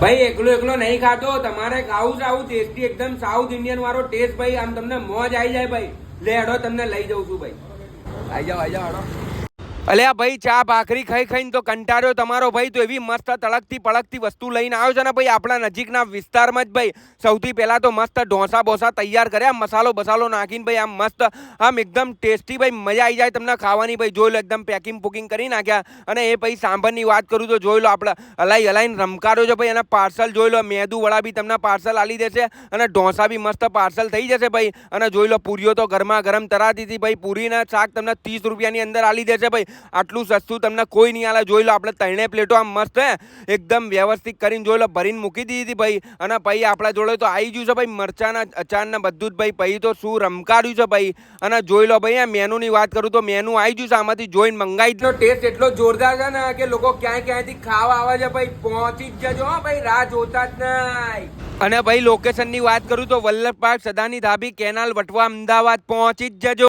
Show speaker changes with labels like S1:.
S1: ભાઈ એકલો એકલો નહીં ખાતો, તમારે ખાવું છે આવું ટેસ્ટી એકદમ સાઉથ ઇન્ડિયન વાળો ટેસ્ટ ભાઈ, આમ તમને મોજ આવી જાય ભાઈ. લે હેડો તમને લઈ જઉં છું ભાઈ. આવી જાઓ હેડો. અલ્યા ભાઈ ચા ભાખરી ખાઈ ખાઈને તો કંટાળ્યો તમારો ભાઈ, તો એવી મસ્ત તળકતી પળકતી વસ્તુ લઈને આવ્યો છે ને ભાઈ આપણા નજીકના વિસ્તારમાં જ ભાઈ. સૌથી પહેલા તો મસ્ત ઢોસા બોસા તૈયાર કર્યા, મસાલો બસાલો નાખીને ભાઈ આમ મસ્ત આમ એકદમ ટેસ્ટી ભાઈ, મજા આવી જાય તમને ખાવાની ભાઈ. જોઈ લો એકદમ પેકિંગ પુકિંગ કરી નાખ્યા. અને એ ભાઈ સાંભરની વાત કરું તો જોઈ લો આપણે હલાઈને રમકારો છે ભાઈ. એના પાર્સલ જોઈ લો, મેદુ વડા બી તમને પાર્સલ આલી દેશે અને ઢોસા બી મસ્ત પાર્સલ થઈ જશે ભાઈ. અને જોઈ લો પૂરીઓ તો ગરમા ગરમ તરાતી હતી ભાઈ. પૂરીના શાક તમને 30 રૂપિયાની અંદર આલી દેશે ભાઈ. આટલું સસ્તું તમને કોઈ નહીં આલે. જોઈ લો આપણે 3 પ્લેટો આમ મસ્ત એકદમ વ્યવસ્થિત કરીને જોઈ લો ભરીને મૂકી દીધી હતી ભાઈ. અને ભાઈ આપણા જોડે તો આવી ગયું છે ભાઈ મરચાના અચાર ને બધું જ ભાઈ. પછી તો શું રમકાડ્યું છે ભાઈ. અને જોઈ લો ભાઈ આ મેનુની વાત કરું તો મેનુ આવી ગયું છે, આમાંથી જોઈને મંગાવી દો. ટેસ્ટ એટલો જોરદાર છે ને કે લોકો ક્યાંય ક્યાંયથી ખાવા આવે છે ભાઈ. પહોંચી જ જજો ભાઈ, રાહ જોતા જ નહીં. અને ભાઈ લોકેશનની વાત કરું તો વલ્લભ પાર્ક, સદાની ધાબી, કેનાલ, વટવા, અમદાવાદ પહોંચી જ જજો.